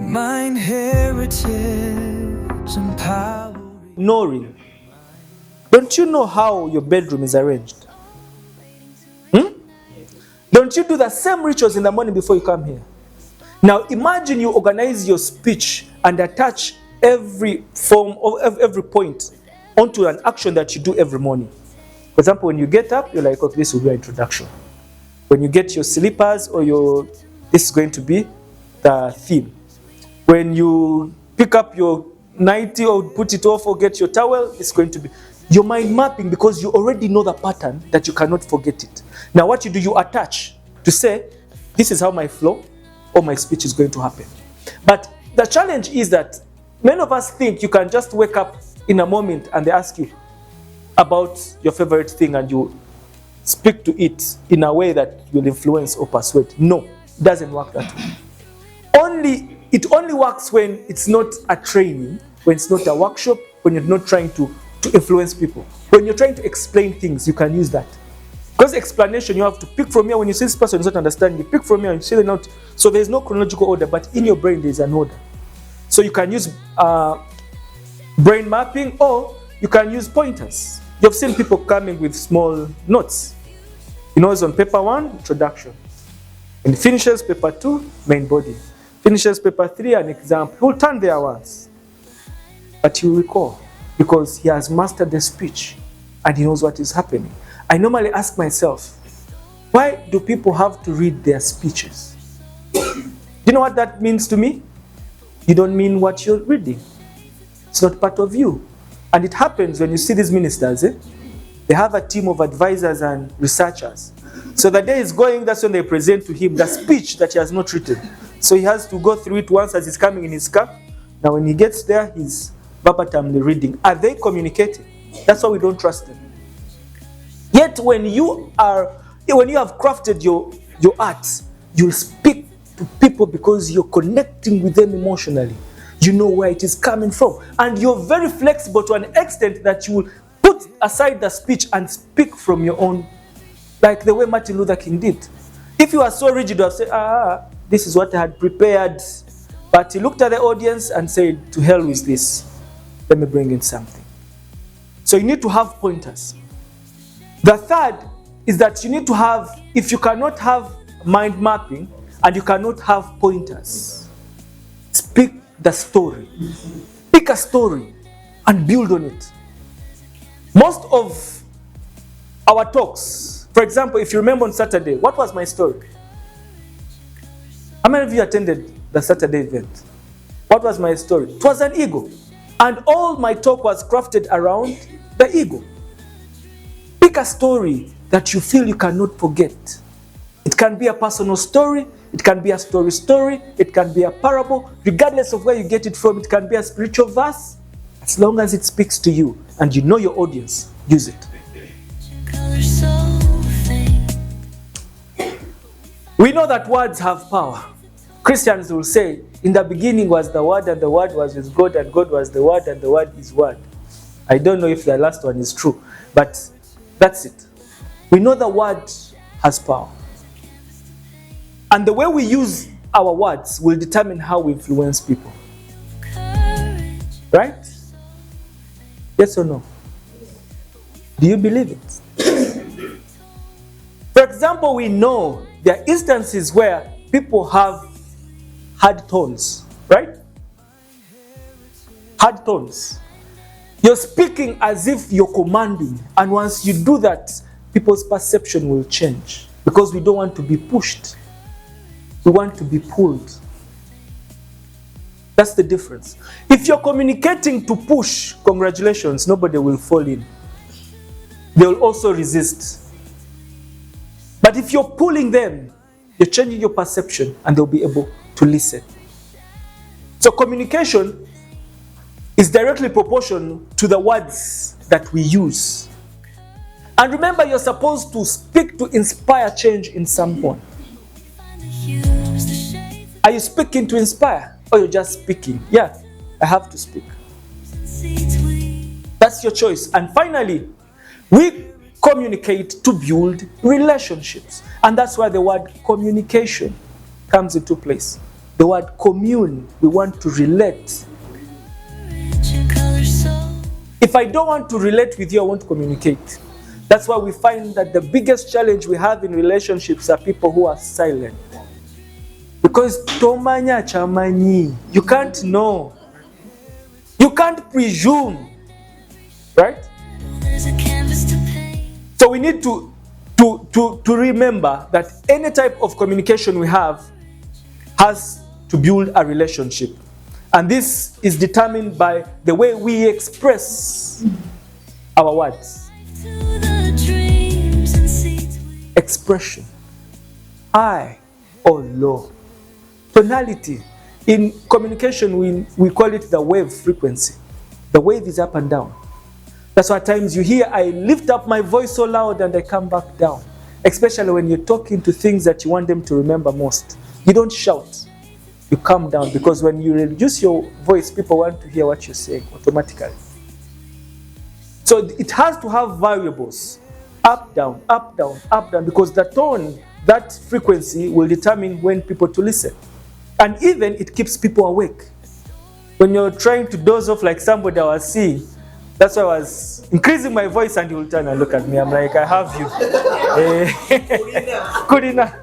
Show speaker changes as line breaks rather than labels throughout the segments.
Mind heritage and power.
Ignoring. Don't you know how your bedroom is arranged? Don't you do the same rituals in the morning before you come here? Now imagine you organize your speech and attach every form of every point onto an action that you do every morning. For example, when you get up, you're like, okay, this will be an introduction. When you get your slippers or this is going to be the theme. When you pick up your nightie or put it off or get your towel, it's going to be your mind mapping, because you already know the pattern that you cannot forget it. Now what you do, you attach to say, this is how my flow or my speech is going to happen. But the challenge is that many of us think you can just wake up in a moment and they ask you about your favorite thing and you speak to it in a way that will influence or persuade. No, it doesn't work that way. It only works when it's not a training, when it's not a workshop, when you're not trying to influence people. When you're trying to explain things, you can use that. Because explanation, you have to pick from here. When you see this person is not understanding, you pick from here and you say them out. So there's no chronological order, but in your brain there's an order. So you can use brain mapping, or you can use pointers. You've seen people coming with small notes. You know, it's on paper 1, introduction. And finishes paper 2, main body. Finishes paper 3, an example. He'll turn there once. But he'll recall, because he has mastered the speech and he knows what is happening. I normally ask myself, why do people have to read their speeches? Do you know what that means to me? You don't mean what you're reading. It's not part of you. And it happens when you see these ministers, they have a team of advisors and researchers. So the day is going, that's when they present to him the speech that he has not written. So he has to go through it once as he's coming in his car. Now when he gets there, he's verbatimly reading. Are they communicating? That's why we don't trust them. Yet when you have crafted your art, you'll speak to people because you're connecting with them emotionally. You know where it is coming from. And you're very flexible to an extent that you will put aside the speech and speak from your own, like the way Martin Luther King did. If you are so rigid, you have said, this is what I had prepared. But he looked at the audience and said, to hell with this. Let me bring in something. So you need to have pointers. The third is that you need to have, if you cannot have mind mapping and you cannot have pointers, speak the story. Pick a story and build on it. Most of our talks, for example, if you remember on Saturday, what was my story? How many of you attended the Saturday event? What was my story? It was an ego. And all my talk was crafted around the ego. Pick a story that you feel you cannot forget. It can be a personal story, it can be a story, it can be a parable. Regardless of where you get it from, it can be a spiritual verse. As long as it speaks to you and you know your audience, use it. We know that words have power. Christians will say, in the beginning was the Word, and the Word was with God, and God was the Word, and the Word is Word. I don't know if the last one is true, but that's it. We know the Word has power. And the way we use our words will determine how we influence people. Right? Yes or no? Do you believe it? For example, we know there are instances where people have hard tones, right? Hard tones. You're speaking as if you're commanding, and once you do that, people's perception will change, because we don't want to be pushed. We want to be pulled. That's the difference. If you're communicating to push, congratulations, nobody will fall in. They will also resist. But if you're pulling them, you're changing your perception and they'll be able to listen. So communication is directly proportional to the words that we use. And remember, you're supposed to speak to inspire change in someone. Are you speaking to inspire, or you're just speaking? Yeah, I have to speak. That's your choice. And finally, we communicate to build relationships. And that's why the word communication comes into place. The word commune, we want to relate. If I don't want to relate with you, I won't communicate. That's why we find that the biggest challenge we have in relationships are people who are silent. Because tomanya chamanyi, you can't know. You can't presume. Right? So we need to remember that any type of communication we have has to build a relationship. And this is determined by the way we express our words. Expression. High or low. Tonality. In communication, we call it the wave frequency. The wave is up and down. That's why at times you hear I lift up my voice so loud and I come back down. Especially when you're talking to things that you want them to remember most. You don't shout. You calm down, because when you reduce your voice, people want to hear what you're saying automatically. So it has to have variables. Up, down, up, down, up, down. Because the tone, that frequency will determine when people to listen. And even it keeps people awake. When you're trying to doze off like somebody I was seeing, that's why I was increasing my voice and he will turn and look at me. I'm like, I have you. Good enough.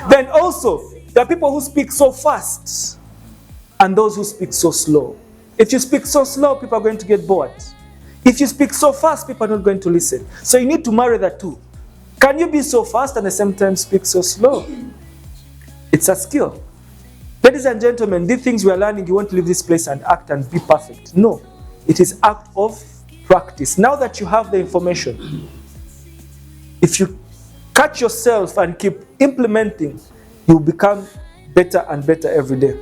Then also, there are people who speak so fast and those who speak so slow. If you speak so slow, people are going to get bored. If you speak so fast, people are not going to listen. So you need to marry the two. Can you be so fast and at the same time speak so slow? It's a skill. Ladies and gentlemen, these things we are learning, you won't leave this place and act and be perfect. No, it is act of practice. Now that you have the information, if you catch yourself and keep implementing, you become better and better every day.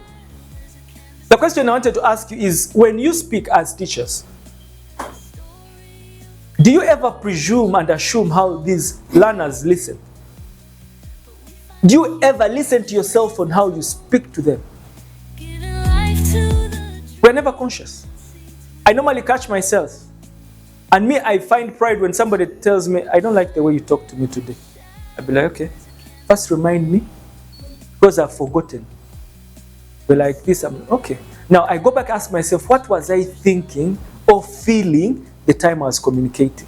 The question I wanted to ask you is, when you speak as teachers, do you ever presume and assume how these learners listen? Do you ever listen to yourself on how you speak to them? We're never conscious. I normally catch myself. And me, I find pride when somebody tells me, I don't like the way you talk to me today. I'll be like, okay, first remind me, because I've forgotten. We're like this, I'm okay. Now I go back and ask myself, what was I thinking or feeling the time I was communicating?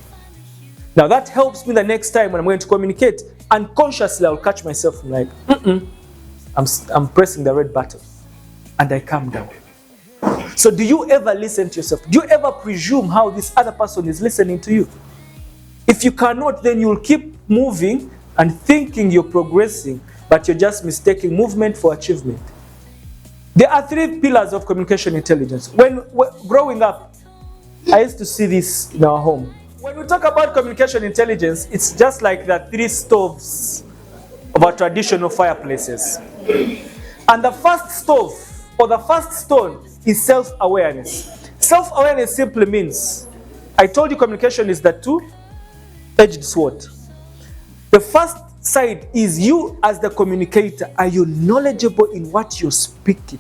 Now that helps me the next time when I'm going to communicate. Unconsciously, I'll catch myself like, I'm pressing the red button. And I calm down. So do you ever listen to yourself? Do you ever presume how this other person is listening to you? If you cannot, then you'll keep moving and thinking you're progressing, but you're just mistaking movement for achievement. There are 3 pillars of communication intelligence. When growing up, I used to see this in our home. When we talk about communication intelligence, it's just like the 3 stoves of our traditional fireplaces. And the first stove, or the first stone, is self-awareness. Self-awareness simply means, I told you communication is the two-edged sword. The first side is you as the communicator. Are you knowledgeable in what you're speaking?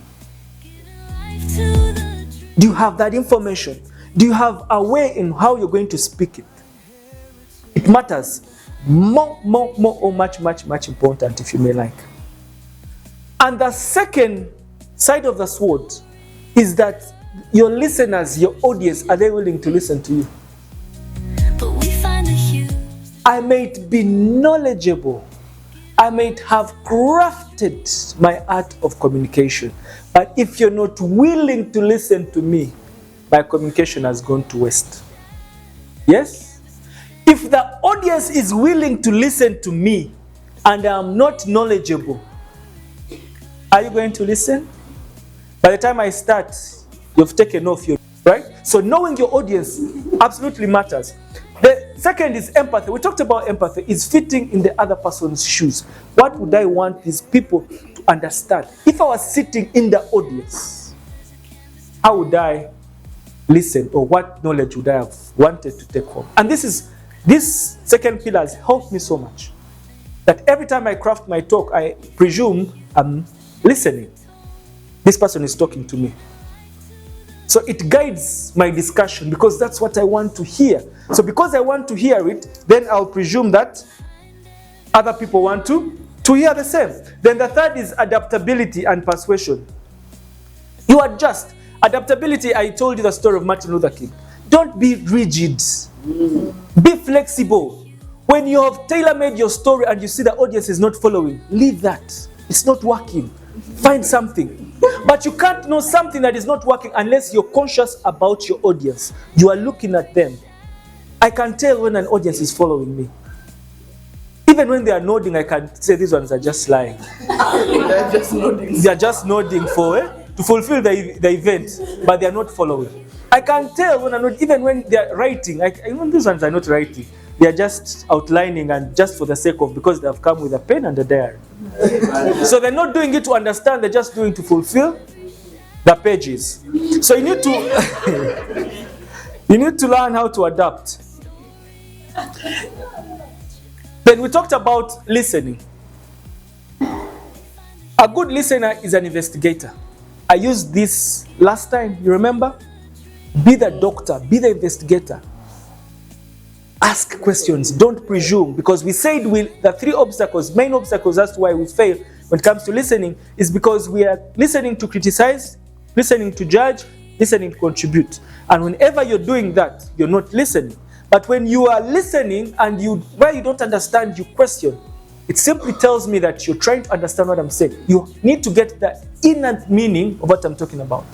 Do you have that information? Do you have a way in how you're going to speak it? It matters. More, or much important, if you may like. And the second side of the sword is that your listeners, your audience, are they willing to listen to you? I might be knowledgeable. I might have crafted my art of communication. But if you're not willing to listen to me, my communication has gone to waste. Yes? If the audience is willing to listen to me and I'm not knowledgeable, are you going to listen? By the time I start, you've taken off your, right? So knowing your audience absolutely matters. The second is empathy. We talked about empathy. It's fitting in the other person's shoes. What would I want these people to understand? If I was sitting in the audience, how would I listen, or what knowledge would I have wanted to take home? And this second pillar has helped me so much that every time I craft my talk, I presume I'm listening. This person is talking to me. So it guides my discussion because that's what I want to hear. So because I want to hear it, then I'll presume that other people want to to hear the same. Then the third is adaptability and persuasion. You adjust. Adaptability, I told you the story of Martin Luther King. Don't be rigid. Be flexible. When you have tailor-made your story and you see the audience is not following, leave that. It's not working. Find something. But you can't know something that is not working unless you're conscious about your audience. You are looking at them. I can tell when an audience is following me. Even when they are nodding, I can say these ones are just lying.
They're just nodding.
They are just nodding to fulfill the event, but they are not following. I can tell when I'm not, even when they are writing, even these ones are not writing. They are just outlining and just for the sake of, because they have come with a pen and a diary. So they're not doing it to understand, they're just doing to fulfill the pages. So you need to you need to learn how to adapt. Then we talked about listening. A good listener is an investigator. I used this last time, you remember? Be the doctor, be the investigator. Ask questions, don't presume, because we said the three obstacles, main obstacles, that's why we fail when it comes to listening, is because we are listening to criticize, listening to judge, listening to contribute. And whenever you're doing that, you're not listening. But when you are listening and where you don't understand, you question, it simply tells me that you're trying to understand what I'm saying. You need to get the inner meaning of what I'm talking about.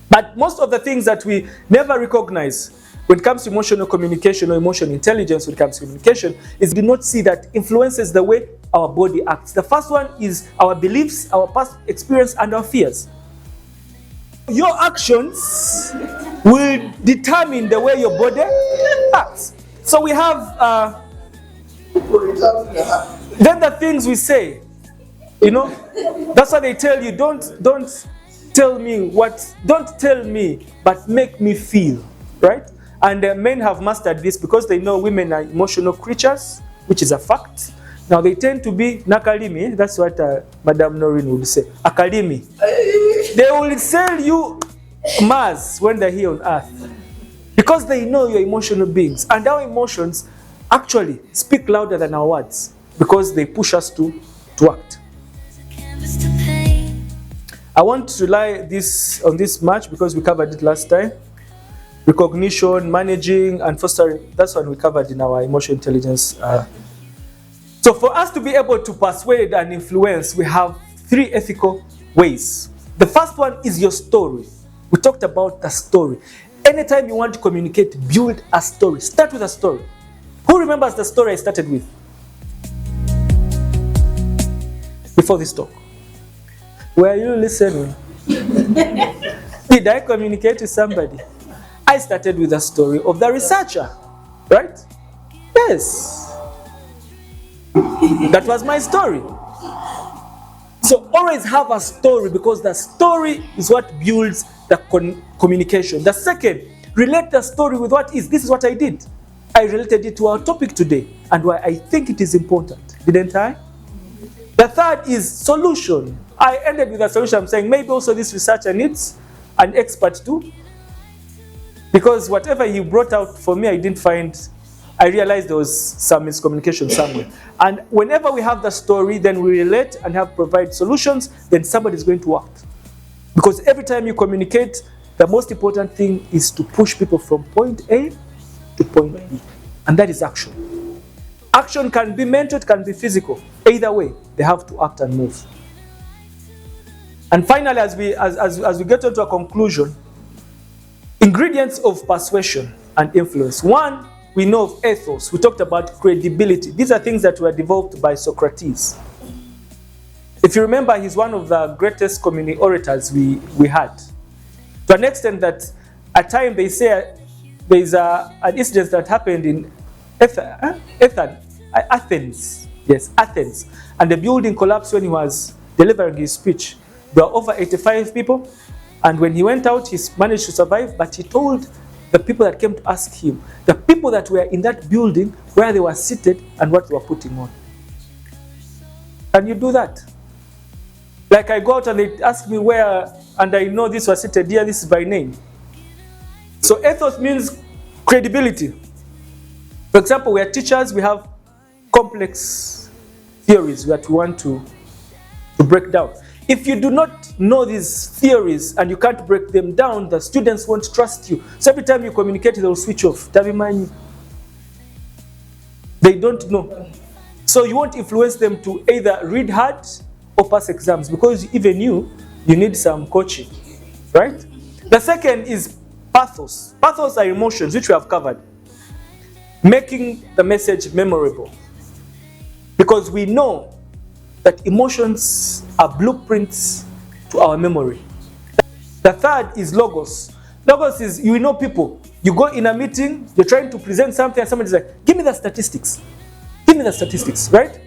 But most of the things that we never recognize when it comes to emotional communication or emotional intelligence, when it comes to communication, is we do not see that influences the way our body acts. The first one is our beliefs, our past experience, and our fears. Your actions will determine the way your body acts. So we have then the things we say, that's why they tell you, don't tell me, but make me feel, right? And men have mastered this because they know women are emotional creatures, which is a fact. Now they tend to be nakalimi, that's what Madame Noreen would say, akalimi. They will sell you Mars when they're here on earth because they know you're emotional beings, and our emotions actually speak louder than our words because they push us to act. I want to rely on this much because we covered it last time. Recognition, managing, and fostering. That's what we covered in our emotional intelligence. So for us to be able to persuade and influence, we have three ethical ways. The first one is your story. We talked about the story. Anytime you want to communicate, build a story. Start with a story. Who remembers the story I started with before this talk? Were you listening? Did I communicate with somebody? I started with the story of the researcher, right? Yes. That was my story. So always have a story because the story is what builds the communication. The second, relate the story with what is. This is what I did. I related it to our topic today and why I think it is important. Didn't I? The third is solution. I ended with a solution. I'm saying maybe also this researcher needs an expert too. Because whatever he brought out for me, I realized there was some miscommunication somewhere. And whenever we have the story, then we relate and provide solutions, then somebody is going to act. Because every time you communicate, the most important thing is to push people from point A to point B. And that is action. Action can be mental, it can be physical. Either way, they have to act and move. And finally, as we get into a conclusion, ingredients of persuasion and influence. One, we know of ethos. We talked about credibility. These are things that were developed by Socrates. If you remember, he's one of the greatest community orators we had. To an extent that at time they say there's an incident that happened in Athens. Yes, Athens. And the building collapsed when he was delivering his speech. There were over 85 people. And when he went out, he managed to survive, but he told the people that came to ask him, the people that were in that building, where they were seated and what they were putting on. Can you do that? Like I go out and they ask me where, and I know this was seated here, this is by name. So ethos means credibility. For example, we are teachers, we have complex theories that we want to break down. If you do not know these theories and you can't break them down, the students won't trust you. So every time you communicate, they'll switch off. They don't know. So you won't influence them to either read hard or pass exams, because even you need some coaching, right? The second is pathos. Pathos are emotions, which we have covered. Making the message memorable. Because we know that emotions are blueprints to our memory. The third is logos. Logos is, you know people. You go in a meeting, you're trying to present something, and somebody's like, give me the statistics. Give me the statistics, right?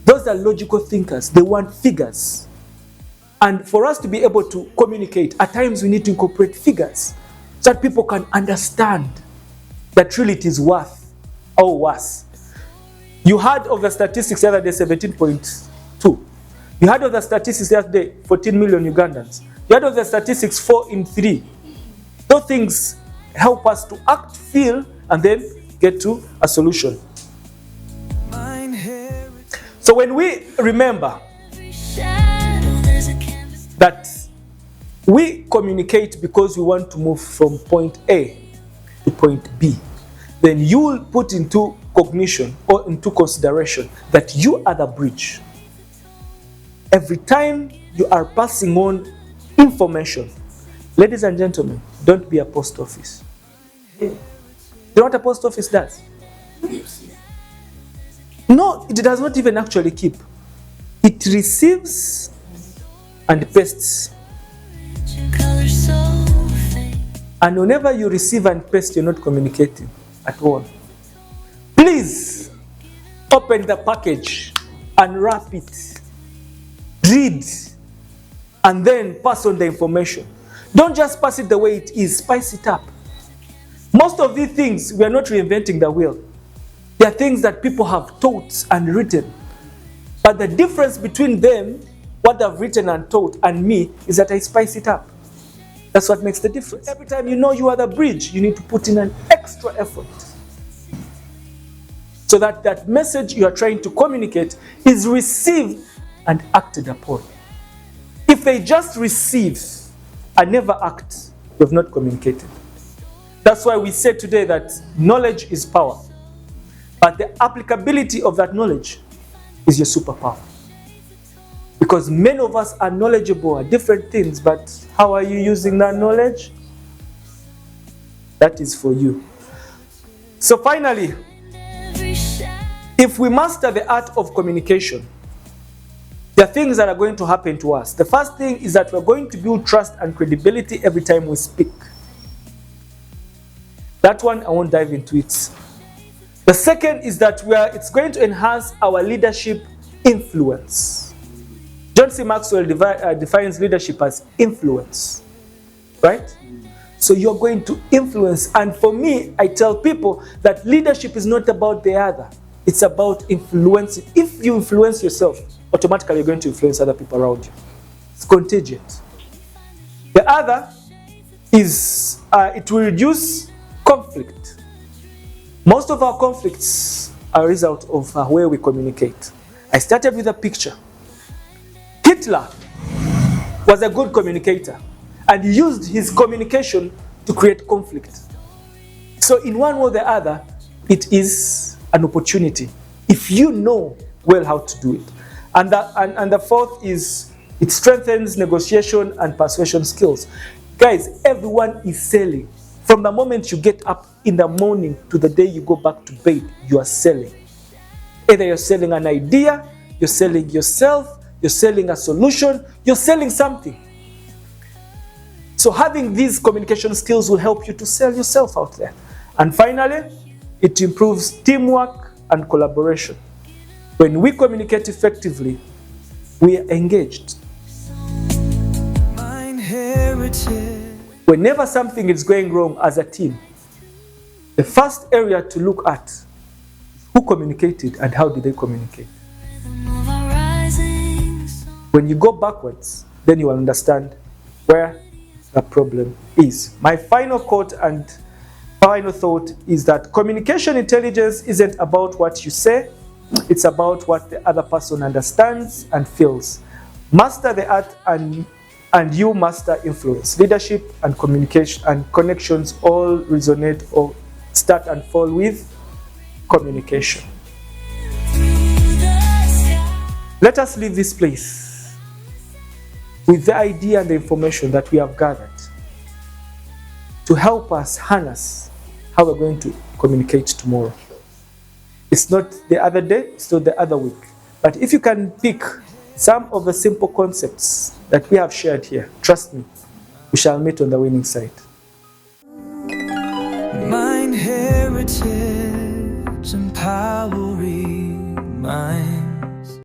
Those are logical thinkers. They want figures. And for us to be able to communicate, at times we need to incorporate figures so that people can understand that really it is worth or worse. You heard of the statistics the other day, 17.2. You heard of the statistics the other day, 14 million Ugandans. You heard of the statistics, 4 in 3. Those things help us to act, feel, and then get to a solution. So when we remember that we communicate because we want to move from point A to point B, then you will put into cognition or into consideration that you are the bridge. Every time you are passing on information, ladies and gentlemen, don't be a post office. You know what a post office does? No, it does not even actually keep. It receives and pastes. And whenever you receive and paste, you're not communicating at all. Please open the package and wrap it. Read and then pass on the information. Don't just pass it the way it is, spice it up. Most of these things, we are not reinventing the wheel. They are things that people have taught and written. But the difference between them, what they've written and taught, and me, is that I spice it up. That's what makes the difference. Every time you know you are the bridge, you need to put in an extra effort so that that message you are trying to communicate is received and acted upon. If they just receive and never act, you have not communicated. That's why we said today that knowledge is power. But the applicability of that knowledge is your superpower. Because many of us are knowledgeable at different things, but how are you using that knowledge? That is for you. So finally, if we master the art of communication, there are things that are going to happen to us. The first thing is that we're going to build trust and credibility every time we speak. That one, I won't dive into it. The second is that it's going to enhance our leadership influence. John C. Maxwell defines leadership as influence, right? So you're going to influence. And for me, I tell people that leadership is not about the other. It's about influencing. If you influence yourself, automatically you're going to influence other people around you. It's contagious. The other is it will reduce conflict. Most of our conflicts are a result of where we communicate. I started with a picture. Hitler was a good communicator and used his communication to create conflict. So in one way or the other, it is an opportunity if you know well how to do it. And the fourth is it strengthens negotiation and persuasion skills. Guys, everyone is selling. From the moment you get up in the morning to the day you go back to bed, you are selling. Either you're selling an idea, you're selling yourself, you're selling a solution, you're selling something. So having these communication skills will help you to sell yourself out there. And finally, it improves teamwork and collaboration. When we communicate effectively, we are engaged. Whenever something is going wrong as a team, the first area to look at is who communicated and how did they communicate. When you go backwards, then you will understand where the problem is. My final quote and final thought is that communication intelligence isn't about what you say, It's about what the other person understands and feels. Master the art and you master influence. Leadership and communication and connections all resonate or start and fall with communication. Let us leave this place with the idea and the information that we have gathered to help us harness how we're going to communicate tomorrow. It's not the other day, it's not the other week. But if you can pick some of the simple concepts that we have shared here, trust me, we shall meet on the winning side.
My heritage, empowering mind.